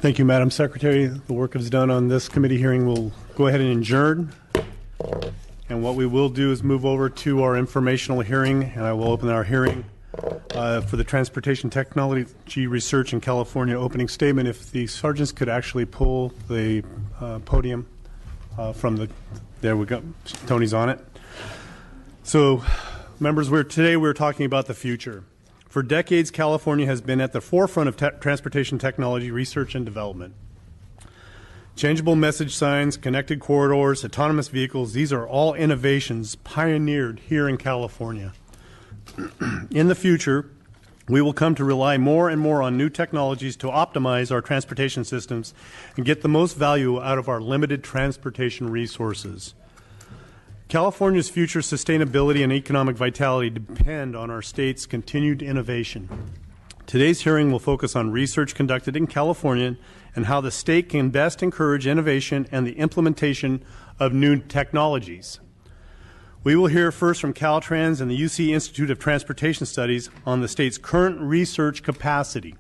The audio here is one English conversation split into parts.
Thank you, Madam Secretary. The work is done on this committee hearing. We'll go ahead and adjourn. And what we will do is move over to our informational hearing, and I will open our hearing for the Transportation Technology Research in California opening statement. If the sergeants could actually pull the podium from the, there we go, Tony's on it. So, members, today we're talking about the future. For decades, California has been at the forefront of transportation technology research and development. Changeable message signs, connected corridors, autonomous vehicles, these are all innovations pioneered here in California. In the future, we will come to rely more and more on new technologies to optimize our transportation systems and get the most value out of our limited transportation resources. California's future sustainability and economic vitality depend on our state's continued innovation. Today's hearing will focus on research conducted in California and how the state can best encourage innovation and the implementation of new technologies. We will hear first from Caltrans and the UC Institute of Transportation Studies on the state's current research capacity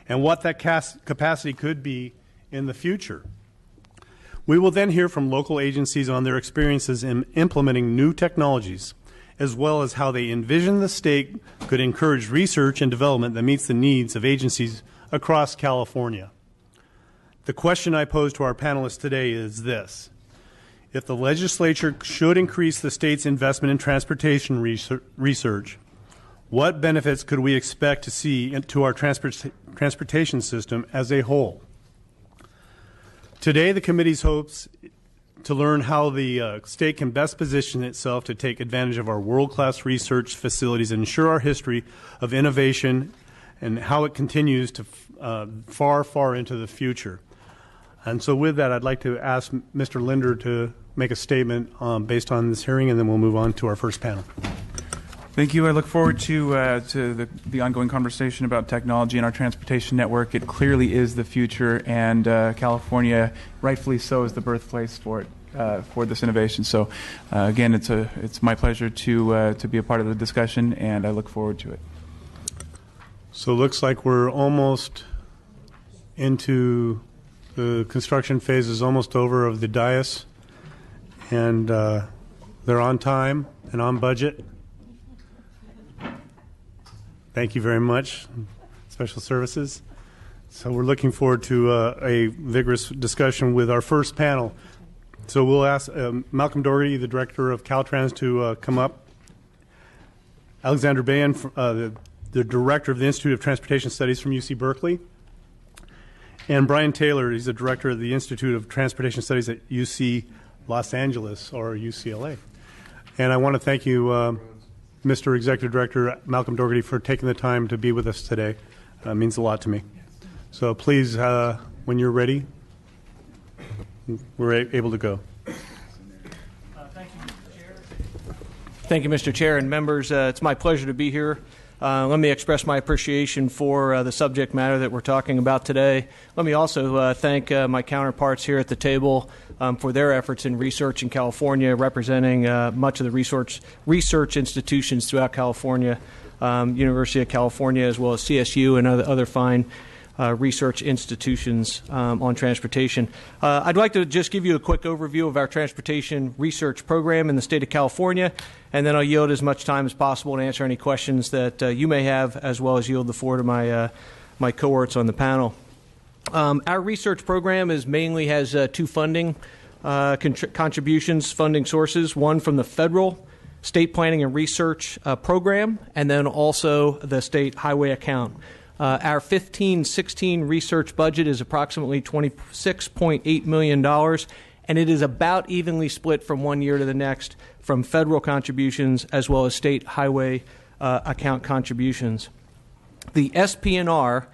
and what that capacity could be in the future. We will then hear from local agencies on their experiences in implementing new technologies, as well as how they envision the state could encourage research and development that meets the needs of agencies across California. The question I pose to our panelists today is this: if the legislature should increase the state's investment in transportation research, what benefits could we expect to see to our transportation system as a whole? Today, the committee's hopes to learn how the state can best position itself to take advantage of our world-class research facilities and ensure our history of innovation and how it continues to far, far into the future. And so with that, I'd like to ask Mr. Linder to make a statement based on this hearing, and then we'll move on to our first panel. Thank you. I look forward to the ongoing conversation about technology and our transportation network. It clearly is the future, and California, rightfully so, is the birthplace for it, for this innovation. So, again, it's my pleasure to be a part of the discussion, and I look forward to it. So it looks like we're almost into the construction phase is almost over of the dais, and they're on time and on budget. Thank you very much, Special Services. So we're looking forward to a vigorous discussion with our first panel. So we'll ask Malcolm Doherty, the director of Caltrans, to come up. Alexander Bayan, the director of the Institute of Transportation Studies from UC Berkeley. And Brian Taylor, he's the director of the Institute of Transportation Studies at UC Los Angeles, or UCLA. And I want to thank you, Mr. Executive Director Malcolm Doherty, for taking the time to be with us today. It means a lot to me. So please, when you're ready, we're able to go. Thank you, Mr. Chair and members. It's my pleasure to be here. Let me express my appreciation for the subject matter that we're talking about today. Let me also thank my counterparts here at the table for their efforts in research in California, representing much of the research institutions throughout California, University of California, as well as CSU and other fine research institutions on transportation. I'd like to just give you a quick overview of our transportation research program in the state of California, and then I'll yield as much time as possible to answer any questions that you may have, as well as yield the floor to my cohorts on the panel. Our research program mainly has two funding contributions, funding sources, one from the federal state planning and research program, and then also the state highway account. Our 15-16 research budget is approximately $26.8 million, and it is about evenly split from one year to the next from federal contributions as well as state highway account contributions. The SPNR,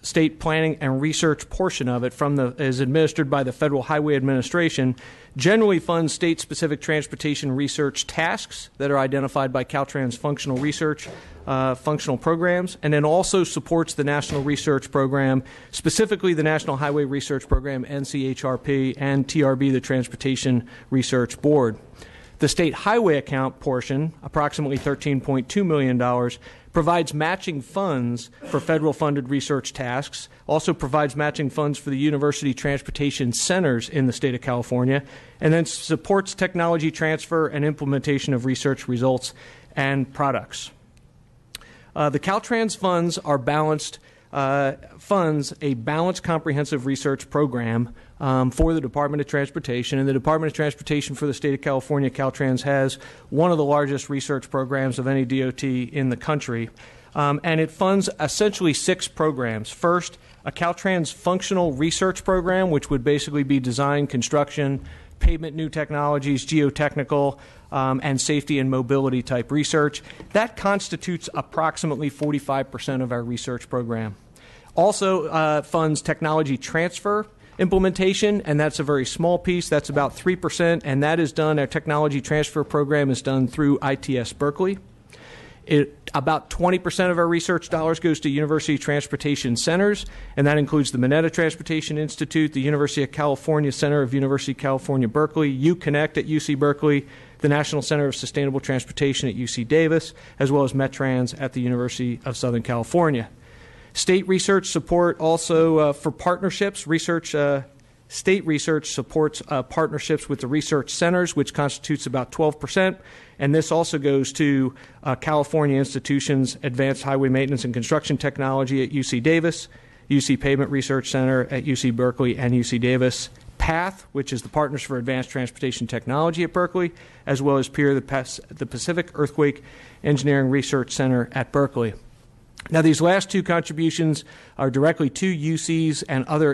state planning and research portion of it is administered by the Federal Highway Administration, generally funds state-specific transportation research tasks that are identified by Caltrans functional research, functional programs, and then also supports the National Research Program, specifically the National Highway Research Program, NCHRP, and TRB, the Transportation Research Board. The state highway account portion, approximately $13.2 million, provides matching funds for federal funded research tasks, also provides matching funds for the university transportation centers in the state of California, and then supports technology transfer and implementation of research results and products. The Caltrans funds are funds a balanced comprehensive research program for the Department of Transportation. And the Department of Transportation for the state of California, Caltrans, has one of the largest research programs of any DOT in the country. And it funds essentially 6 programs. First, a Caltrans functional research program, which would basically be design, construction, pavement new technologies, geotechnical, and safety and mobility type research. That constitutes approximately 45% of our research program. Also funds technology transfer implementation, and that's a very small piece. That's about 3%, and that is done, our technology transfer program is done through ITS Berkeley. About 20% of our research dollars goes to University Transportation Centers, and that includes the Mineta Transportation Institute, the University of California Center of University of California, Berkeley, UConnect at UC Berkeley, the National Center of Sustainable Transportation at UC Davis, as well as Metrans at the University of Southern California. State research support also for partnerships. State research supports partnerships with the research centers, which constitutes about 12%. And this also goes to California institutions, Advanced Highway Maintenance and Construction Technology at UC Davis, UC Pavement Research Center at UC Berkeley and UC Davis, PATH, which is the Partners for Advanced Transportation Technology at Berkeley, as well as PEER, the Pacific Earthquake Engineering Research Center at Berkeley. Now, these last 2 contributions are directly to UCs and other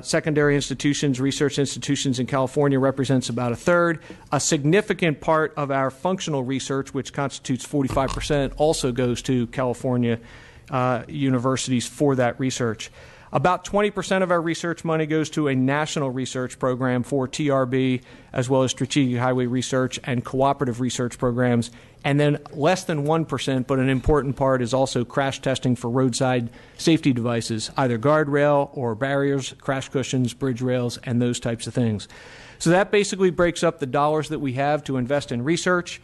secondary institutions, research institutions in California, represents about 1/3. A significant part of our functional research, which constitutes 45%, also goes to California universities for that research. About 20% of our research money goes to a national research program for TRB, as well as strategic highway research and cooperative research programs. And then less than 1%, but an important part, is also crash testing for roadside safety devices, either guardrail or barriers, crash cushions, bridge rails, and those types of things. So that basically breaks up the dollars that we have to invest in research.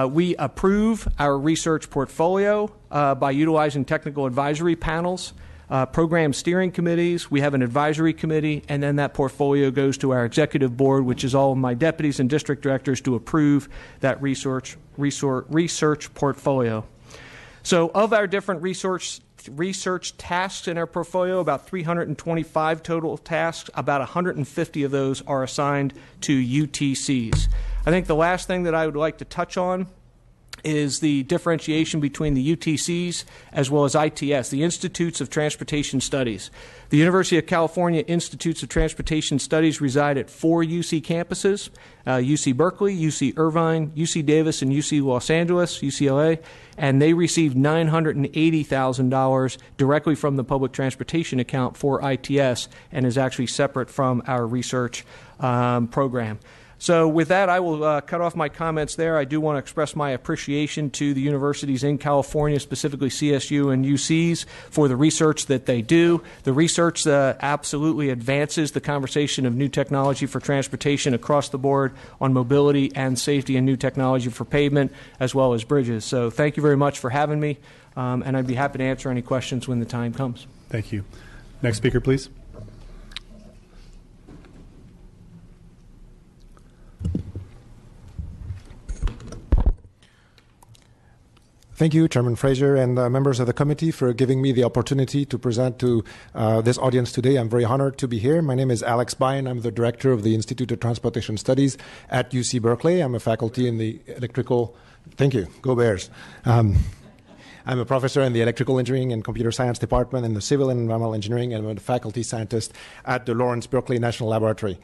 We approve our research portfolio by utilizing technical advisory panels, program steering committees. We have an advisory committee, and then that portfolio goes to our executive board, which is all of my deputies and district directors, to approve that research portfolio. So of our different research tasks in our portfolio, about 325 total tasks, about 150 of those are assigned to UTCs. I think the last thing that I would like to touch on is the differentiation between the UTCs as well as ITS, the Institutes of Transportation Studies. The University of California Institutes of Transportation Studies reside at 4 UC campuses, UC Berkeley, UC Irvine, UC Davis, and UC Los Angeles, UCLA, and they received $980,000 directly from the public transportation account for ITS, and is actually separate from our research program. So with that, I will cut off my comments there. I do want to express my appreciation to the universities in California, specifically CSU and UCs, for the research that they do. The research absolutely advances the conversation of new technology for transportation across the board on mobility and safety, and new technology for pavement as well as bridges. So thank you very much for having me, and I'd be happy to answer any questions when the time comes. Thank you. Next speaker, please. Thank you, Chairman Fraser, and members of the committee, for giving me the opportunity to present to this audience today. I'm very honored to be here. My name is Alex Bine. I'm the director of the Institute of Transportation Studies at UC Berkeley. I'm a faculty in the electrical... Thank you. Go Bears. I'm a professor in the Electrical Engineering and Computer Science Department in the Civil and Environmental Engineering, and I'm a faculty scientist at the Lawrence Berkeley National Laboratory.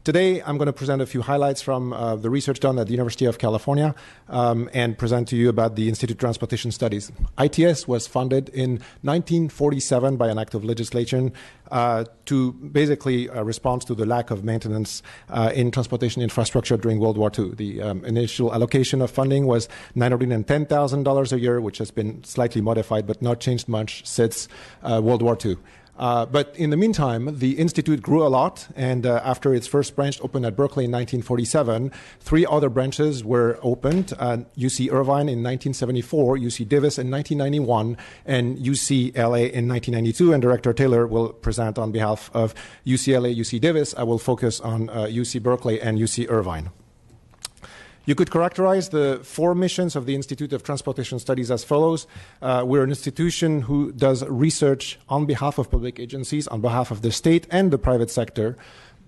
Today, I'm going to present a few highlights from the research done at the University of California and present to you about the Institute of Transportation Studies. ITS was founded in 1947 by an act of legislation to basically respond to the lack of maintenance in transportation infrastructure during World War II. The initial allocation of funding was $910,000 a year, which has been slightly modified but not changed much since World War II. But in the meantime, the institute grew a lot, and after its first branch opened at Berkeley in 1947, 3 other branches were opened, UC Irvine in 1974, UC Davis in 1991, and UCLA in 1992, and Director Taylor will present on behalf of UCLA, UC Davis. I will focus on UC Berkeley and UC Irvine. You could characterize the 4 missions of the Institute of Transportation Studies as follows. We're an institution who does research on behalf of public agencies, on behalf of the state and the private sector.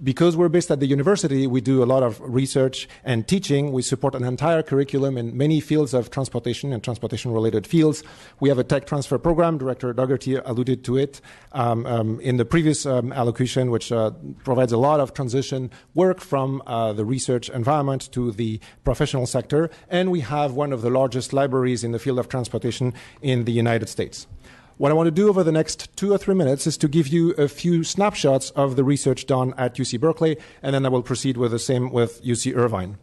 Because we're based at the university, we do a lot of research and teaching. We support an entire curriculum in many fields of transportation and transportation-related fields. We have a tech transfer program. Director Dougherty alluded to it in the previous allocution, which provides a lot of transition work from the research environment to the professional sector. And we have one of the largest libraries in the field of transportation in the United States. What I want to do over the next 2 or 3 minutes is to give you a few snapshots of the research done at UC Berkeley, and then I will proceed with the same with UC Irvine.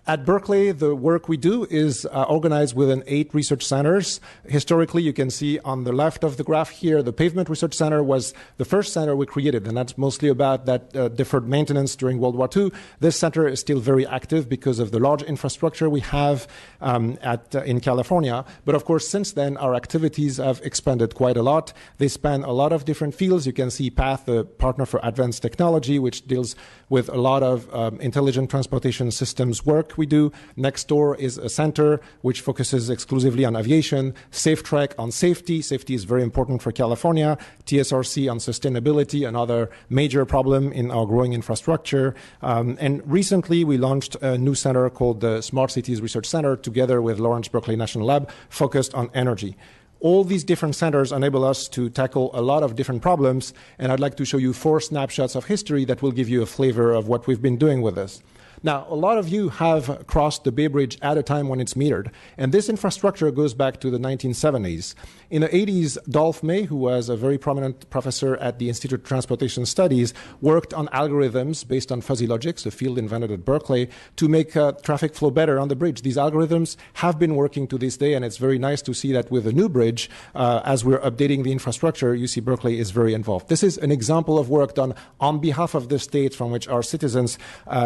At Berkeley, the work we do is organized within 8 research centers. Historically, you can see on the left of the graph here, the Pavement Research Center was the first center we created, and that's mostly about that deferred maintenance during World War II. This center is still very active because of the large infrastructure we have in California. But of course, since then, our activities have expanded quite a lot. They span a lot of different fields. You can see PATH, the Partner for Advanced Technology, which deals with a lot of intelligent transportation systems work we do. Next door is a center which focuses exclusively on aviation. SafeTrack on safety. Safety is very important for California. TSRC on sustainability, another major problem in our growing infrastructure. And recently we launched a new center called the Smart Cities Research Center together with Lawrence Berkeley National Lab, focused on energy. All these different centers enable us to tackle a lot of different problems, and I'd like to show you 4 snapshots of history that will give you a flavor of what we've been doing with this. Now, a lot of you have crossed the Bay Bridge at a time when it's metered, and this infrastructure goes back to the 1970s. In the 80s, Dolph May, who was a very prominent professor at the Institute of Transportation Studies, worked on algorithms based on fuzzy logics, a field invented at Berkeley, to make traffic flow better on the bridge. These algorithms have been working to this day, and it's very nice to see that with a new bridge, as we're updating the infrastructure, UC Berkeley is very involved. This is an example of work done on behalf of the state from which our citizens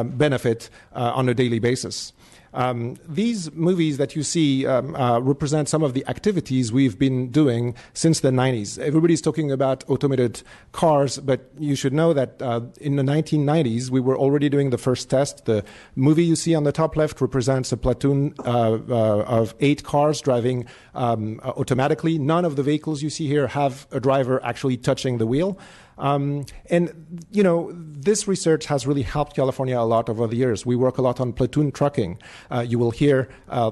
benefit on a daily basis. These movies that you see represent some of the activities we've been doing since the 90s. Everybody's talking about automated cars, but you should know that in the 1990s, we were already doing the first test. The movie you see on the top left represents a platoon of 8 cars driving automatically. None of the vehicles you see here have a driver actually touching the wheel. And, you know, this research has really helped California a lot over the years. We work a lot on platoon trucking. You will hear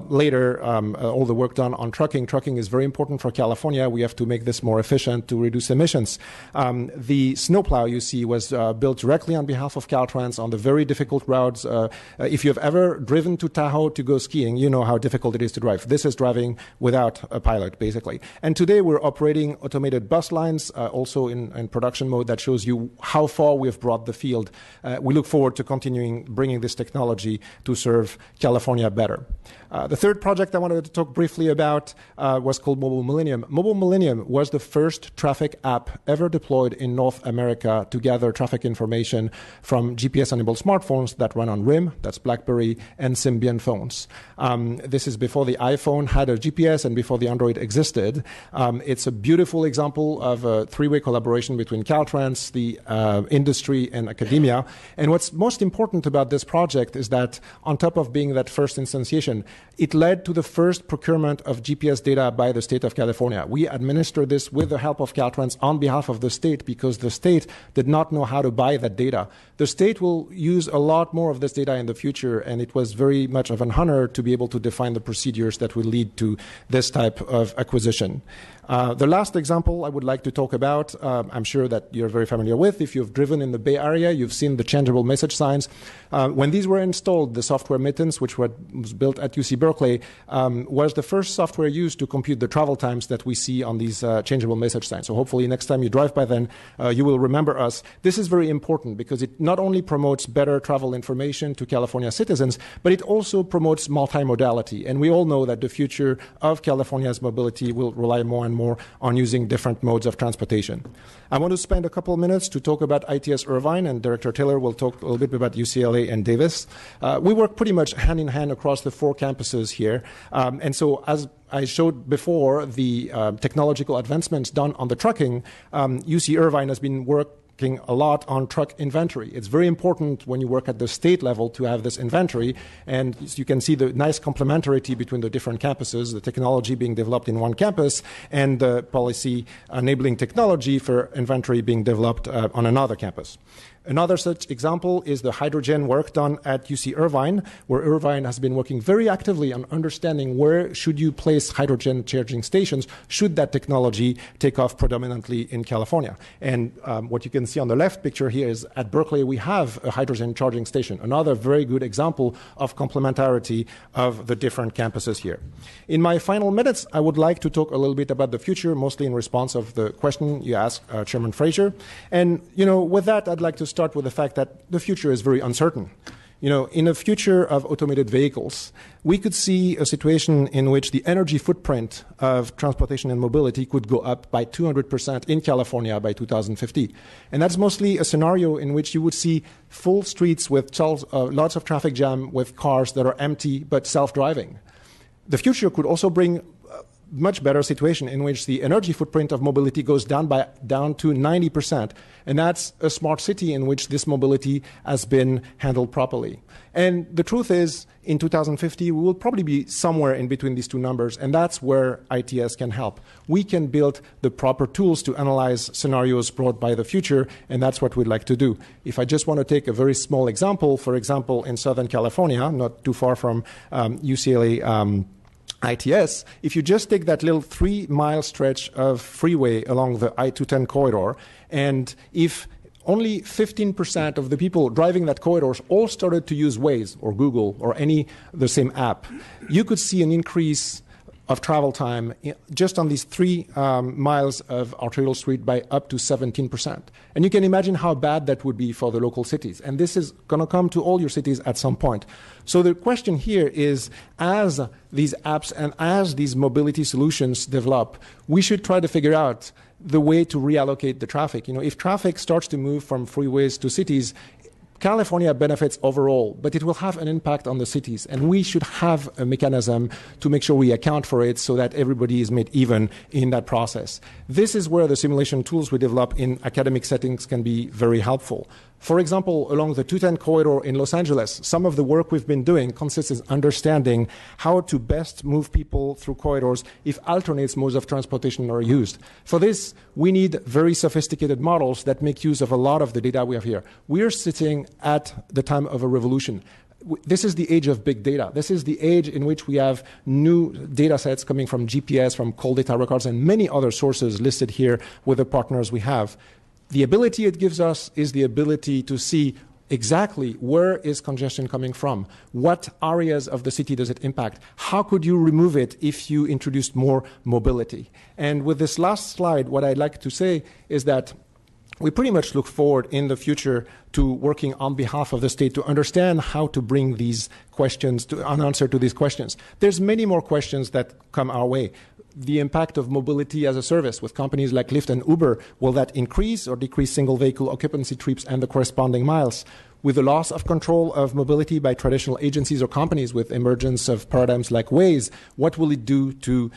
later all the work done on trucking. Trucking is very important for California. We have to make this more efficient to reduce emissions. The snowplow you see was built directly on behalf of Caltrans on the very difficult routes. If you've ever driven to Tahoe to go skiing, you know how difficult it is to drive. This is driving without a pilot, basically. And today we're operating automated bus lines, also in production mode. That shows you how far we've brought the field. We look forward to continuing bringing this technology to serve California better. The third project I wanted to talk briefly about was called Mobile Millennium. Mobile Millennium was the first traffic app ever deployed in North America to gather traffic information from GPS-enabled smartphones that run on RIM, that's BlackBerry, and Symbian phones. This is before the iPhone had a GPS and before the Android existed. It's a beautiful example of a 3-way collaboration between Caltrans, the industry, and academia. And what's most important about this project is that on top of being that first instantiation, it led to the first procurement of GPS data by the state of California. We administered this with the help of Caltrans on behalf of the state because the state did not know how to buy that data. The state will use a lot more of this data in the future, and it was very much of an honor to be able to define the procedures that will lead to this type of acquisition. The last example I would like to talk about, I'm sure that you're very familiar with. If you've driven in the Bay Area, you've seen the changeable message signs. When these were installed, the software Mittens, which was built at UC Berkeley, was the first software used to compute the travel times that we see on these changeable message signs. So hopefully next time you drive by then, you will remember us. This is very important because it not only promotes better travel information to California citizens, but it also promotes multimodality. And we all know that the future of California's mobility will rely more and more on using different modes of transportation. I want to spend a couple of minutes to talk about ITS Irvine, and Director Taylor will talk a little bit about UCLA and Davis. We work pretty much hand in hand across the 4 campuses here. And so as I showed before, the technological advancements done on the trucking, UC Irvine has been working a lot on truck inventory. It's very important when you work at the state level to have this inventory, and you can see the nice complementarity between the different campuses, the technology being developed in one campus and the policy enabling technology for inventory being developed on another campus. Another such example is the hydrogen work done at UC Irvine, where Irvine has been working very actively on understanding where should you place hydrogen charging stations should that technology take off predominantly in California. And what you can see on the left picture here is at Berkeley we have a hydrogen charging station, another very good example of complementarity of the different campuses here. In my final minutes, I would like to talk a little bit about the future, mostly in response of the question you asked Chairman Fraser. And with that, I'd like to start with the fact that the future is very uncertain. In a future of automated vehicles, we could see a situation in which the energy footprint of transportation and mobility could go up by 200% in California by 2050. And that's mostly a scenario in which you would see full streets with lots of traffic jam with cars that are empty but self-driving. The future could also bring much better situation in which the energy footprint of mobility goes down to 90%. And that's a smart city in which this mobility has been handled properly. And the truth is, in 2050, we will probably be somewhere in between these two numbers, and that's where ITS can help. We can build the proper tools to analyze scenarios brought by the future, and that's what we'd like to do. If I just want to take a very small example, for example, in Southern California, not too far from UCLA ITS, if you just take that little 3-mile stretch of freeway along the I-210 corridor, and if only 15% of the people driving that corridor all started to use Waze or Google or the same app, you could see an increase of travel time just on these 3 miles of arterial street by up to 17%. And you can imagine how bad that would be for the local cities. And this is going to come to all your cities at some point. So the question here is, as these apps and as these mobility solutions develop, we should try to figure out the way to reallocate the traffic. If traffic starts to move from freeways to cities, California benefits overall, but it will have an impact on the cities, and we should have a mechanism to make sure we account for it so that everybody is made even in that process. This is where the simulation tools we develop in academic settings can be very helpful. For example, along the 210 corridor in Los Angeles, some of the work we've been doing consists in understanding how to best move people through corridors if alternate modes of transportation are used. For this, we need very sophisticated models that make use of a lot of the data we have here. We are sitting at the time of a revolution. This is the age of big data. This is the age in which we have new data sets coming from GPS, from cold data records, and many other sources listed here with the partners we have. The ability it gives us is the ability to see exactly where is congestion coming from, what areas of the city does it impact, how could you remove it if you introduced more mobility. And with this last slide, what I'd like to say is that we pretty much look forward in the future to working on behalf of the state to understand how to bring these questions, an answer to these questions. There's many more questions that come our way. The impact of mobility as a service with companies like Lyft and Uber, will that increase or decrease single vehicle occupancy trips and the corresponding miles? With the loss of control of mobility by traditional agencies or companies with emergence of paradigms like Waze, what will it do to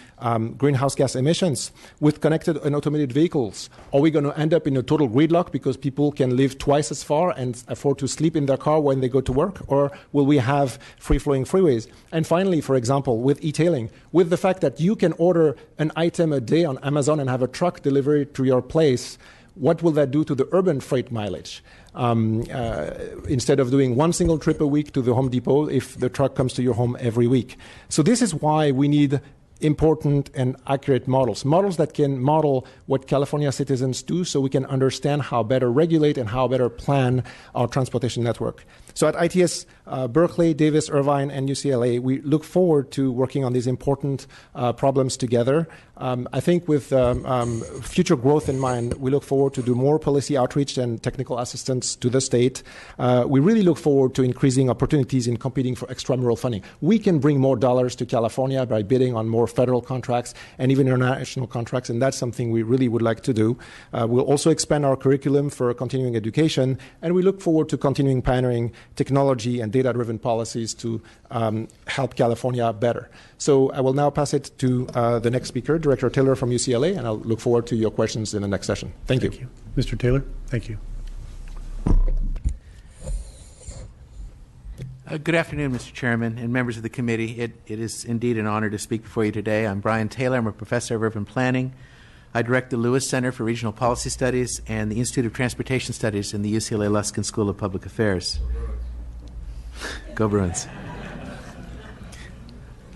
greenhouse gas emissions? With connected and automated vehicles, are we going to end up in a total gridlock because people can live twice as far and afford to sleep in their car when they go to work? Or will we have free-flowing freeways? And finally, for example, with e-tailing, with the fact that you can order an item a day on Amazon and have a truck delivered to your place, what will that do to the urban freight mileage? Instead of doing one single trip a week to the Home Depot if the truck comes to your home every week. So this is why we need important and accurate models that can model what California citizens do so we can understand how better regulate and how better plan our transportation network. So at ITS, Berkeley, Davis, Irvine, and UCLA, we look forward to working on these important problems together. I think with future growth in mind, we look forward to do more policy outreach and technical assistance to the state. We really look forward to increasing opportunities in competing for extramural funding. We can bring more dollars to California by bidding on more federal contracts and even international contracts, and that's something we really would like to do. We'll also expand our curriculum for continuing education, and we look forward to continuing pioneering technology and data-driven policies to help California better. So I will now pass it to the next speaker, Director Taylor from UCLA, and I'll look forward to your questions in the next session. Thank you. Mr. Taylor, thank you. Good afternoon, Mr. Chairman and members of the committee. It is indeed an honor to speak before you today. I'm Brian Taylor. I'm a professor of urban planning. I direct the Lewis Center for Regional Policy Studies and the Institute of Transportation Studies in the UCLA Luskin School of Public Affairs. Go Bruins.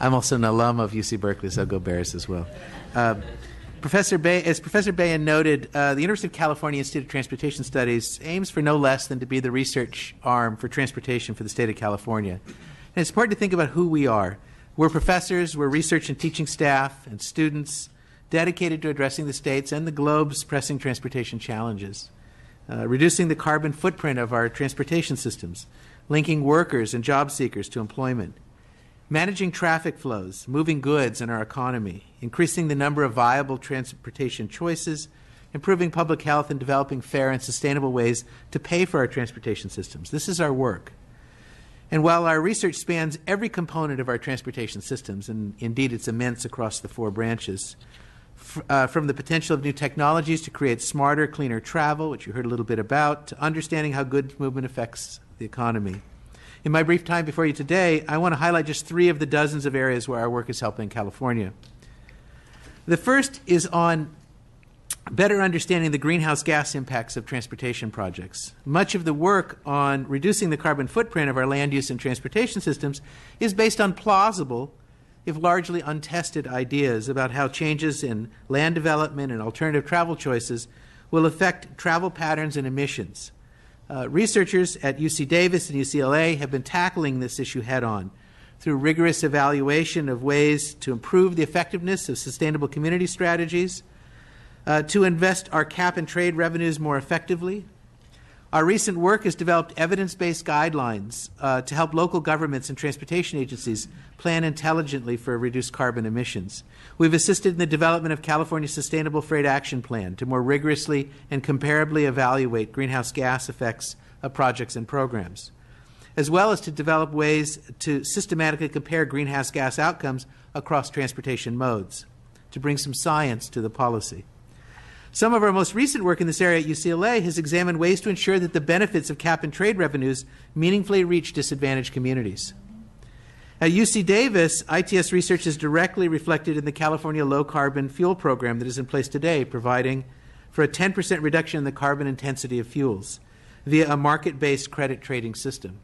I'm also an alum of UC Berkeley, so go Bears as well. As Professor Bayan noted, the University of California Institute of Transportation Studies aims for no less than to be the research arm for transportation for the state of California. And it's important to think about who we are. We're professors, we're research and teaching staff and students dedicated to addressing the state's and the globe's pressing transportation challenges, reducing the carbon footprint of our transportation systems, linking workers and job seekers to employment, managing traffic flows, moving goods in our economy, increasing the number of viable transportation choices, improving public health, and developing fair and sustainable ways to pay for our transportation systems. This is our work. And while our research spans every component of our transportation systems, and indeed it's immense across the four branches, from the potential of new technologies to create smarter, cleaner travel, which you heard a little bit about, to understanding how goods movement affects the economy. In my brief time before you today, I want to highlight just 3 of the dozens of areas where our work is helping California. The first is on better understanding the greenhouse gas impacts of transportation projects. Much of the work on reducing the carbon footprint of our land use and transportation systems is based on plausible, if largely untested, ideas about how changes in land development and alternative travel choices will affect travel patterns and emissions. Researchers at UC Davis and UCLA have been tackling this issue head-on through rigorous evaluation of ways to improve the effectiveness of sustainable community strategies, to invest our cap-and-trade revenues more effectively. Our recent work has developed evidence-based guidelines to help local governments and transportation agencies plan intelligently for reduced carbon emissions. We've assisted in the development of California's Sustainable Freight Action Plan to more rigorously and comparably evaluate greenhouse gas effects of projects and programs, as well as to develop ways to systematically compare greenhouse gas outcomes across transportation modes, to bring some science to the policy. Some of our most recent work in this area at UCLA has examined ways to ensure that the benefits of cap-and-trade revenues meaningfully reach disadvantaged communities. At UC Davis, ITS research is directly reflected in the California low-carbon fuel program that is in place today, providing for a 10% reduction in the carbon intensity of fuels via a market-based credit trading system.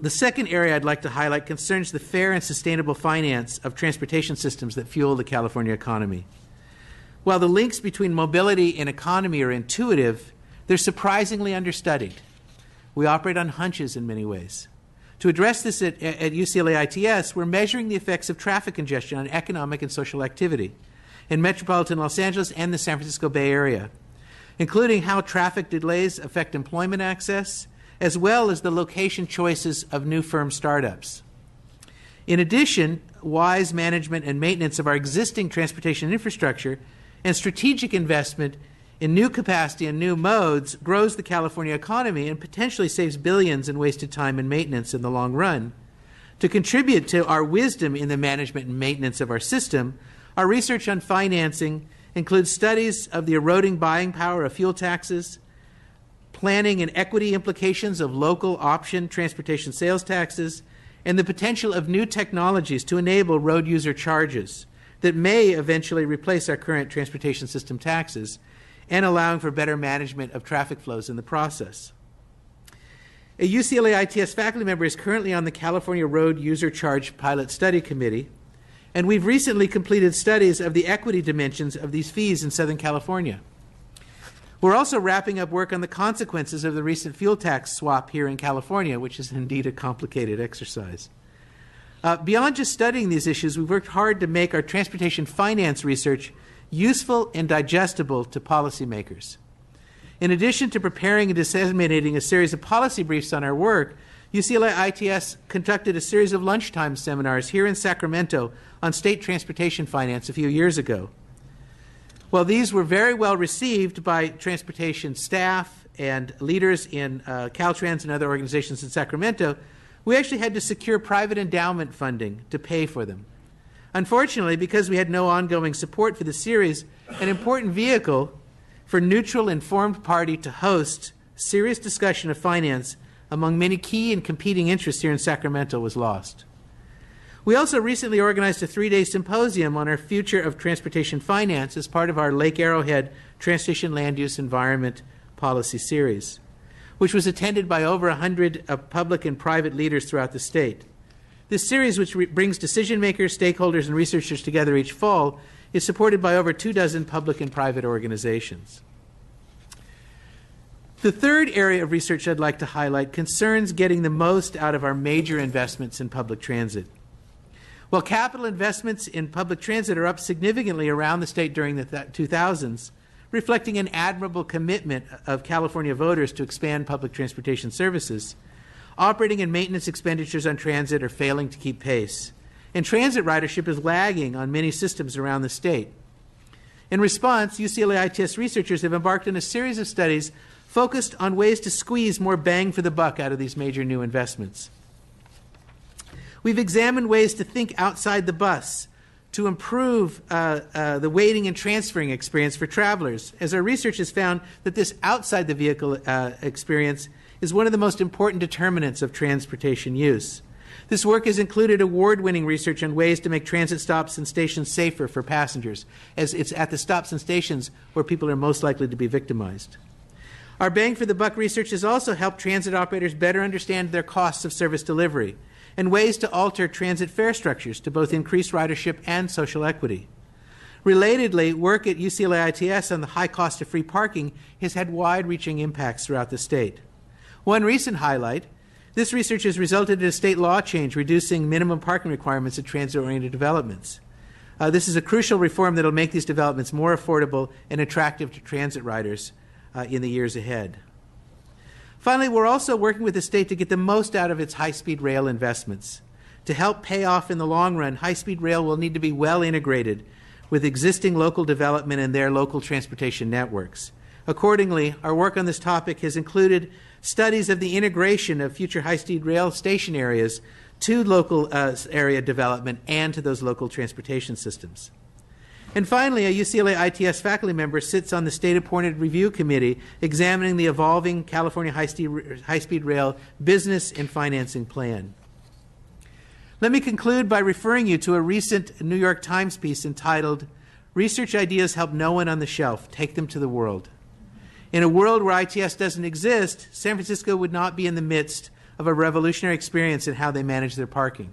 The second area I'd like to highlight concerns the fair and sustainable finance of transportation systems that fuel the California economy. While the links between mobility and economy are intuitive, they're surprisingly understudied. We operate on hunches in many ways. To address this at UCLA ITS, we're measuring the effects of traffic congestion on economic and social activity in metropolitan Los Angeles and the San Francisco Bay Area, including how traffic delays affect employment access, as well as the location choices of new firm startups. In addition, wise management and maintenance of our existing transportation infrastructure and strategic investment in new capacity and new modes grows the California economy and potentially saves billions in wasted time and maintenance in the long run. To contribute to our wisdom in the management and maintenance of our system, our research on financing includes studies of the eroding buying power of fuel taxes, planning and equity implications of local option transportation sales taxes, and the potential of new technologies to enable road user charges that may eventually replace our current transportation system taxes, and allowing for better management of traffic flows in the process. A UCLA ITS faculty member is currently on the California Road User Charge Pilot Study Committee, and we've recently completed studies of the equity dimensions of these fees in Southern California. We're also wrapping up work on the consequences of the recent fuel tax swap here in California, which is indeed a complicated exercise. Beyond just studying these issues, we've worked hard to make our transportation finance research useful and digestible to policymakers. In addition to preparing and disseminating a series of policy briefs on our work, UCLA ITS conducted a series of lunchtime seminars here in Sacramento on state transportation finance a few years ago. While these were very well received by transportation staff and leaders in Caltrans and other organizations in Sacramento, we actually had to secure private endowment funding to pay for them. Unfortunately, because we had no ongoing support for the series, an important vehicle for neutral, informed party to host serious discussion of finance among many key and competing interests here in Sacramento was lost. We also recently organized a 3-day symposium on our future of transportation finance as part of our Lake Arrowhead Transportation Land Use Environment Policy Series, which was attended by over 100 public and private leaders throughout the state. This series, which brings decision makers, stakeholders, and researchers together each fall, is supported by over 24 public and private organizations. The third area of research I'd like to highlight concerns getting the most out of our major investments in public transit. While capital investments in public transit are up significantly around the state during the 2000s, reflecting an admirable commitment of California voters to expand public transportation services, operating and maintenance expenditures on transit are failing to keep pace, and transit ridership is lagging on many systems around the state. In response, UCLA ITS researchers have embarked on a series of studies focused on ways to squeeze more bang for the buck out of these major new investments. We've examined ways to think outside the bus to improve the waiting and transferring experience for travelers, as our research has found that this outside the vehicle experience is one of the most important determinants of transportation use. This work has included award-winning research on ways to make transit stops and stations safer for passengers, as it's at the stops and stations where people are most likely to be victimized. Our bang for the buck research has also helped transit operators better understand their costs of service delivery and ways to alter transit fare structures to both increase ridership and social equity. Relatedly, work at UCLA ITS on the high cost of free parking has had wide-reaching impacts throughout the state. One recent highlight, this research has resulted in a state law change reducing minimum parking requirements at transit-oriented developments. This is a crucial reform that will make these developments more affordable and attractive to transit riders in the years ahead. Finally, we're also working with the state to get the most out of its high-speed rail investments. To help pay off in the long run, high-speed rail will need to be well integrated with existing local development and their local transportation networks. Accordingly, our work on this topic has included studies of the integration of future high-speed rail station areas to local area development and to those local transportation systems. And finally, a UCLA ITS faculty member sits on the state-appointed review committee examining the evolving California high-speed rail business and financing plan. Let me conclude by referring you to a recent New York Times piece entitled, "Research Ideas Help No One on the Shelf, Take Them to the World." In a world where ITS doesn't exist, San Francisco would not be in the midst of a revolutionary experience in how they manage their parking.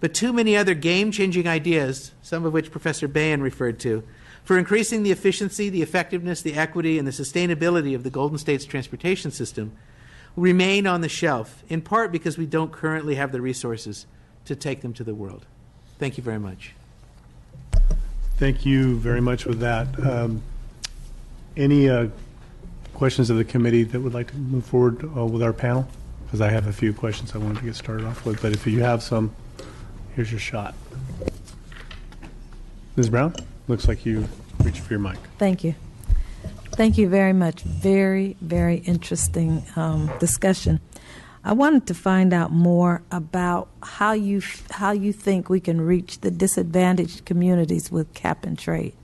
But too many other game-changing ideas, some of which Professor Bayan referred to, for increasing the efficiency, the effectiveness, the equity, and the sustainability of the Golden State's transportation system remain on the shelf, in part because we don't currently have the resources to take them to the world. Thank you very much. Thank you very much with that. Any questions of the committee that would like to move forward with our panel? Because I have a few questions I wanted to get started off with, but if you have some, here's your shot. Ms. Brown, looks like you reached for your mic. Thank you. Thank you very much. Very, very interesting discussion. I wanted to find out more about how you think we can reach the disadvantaged communities with cap and trade.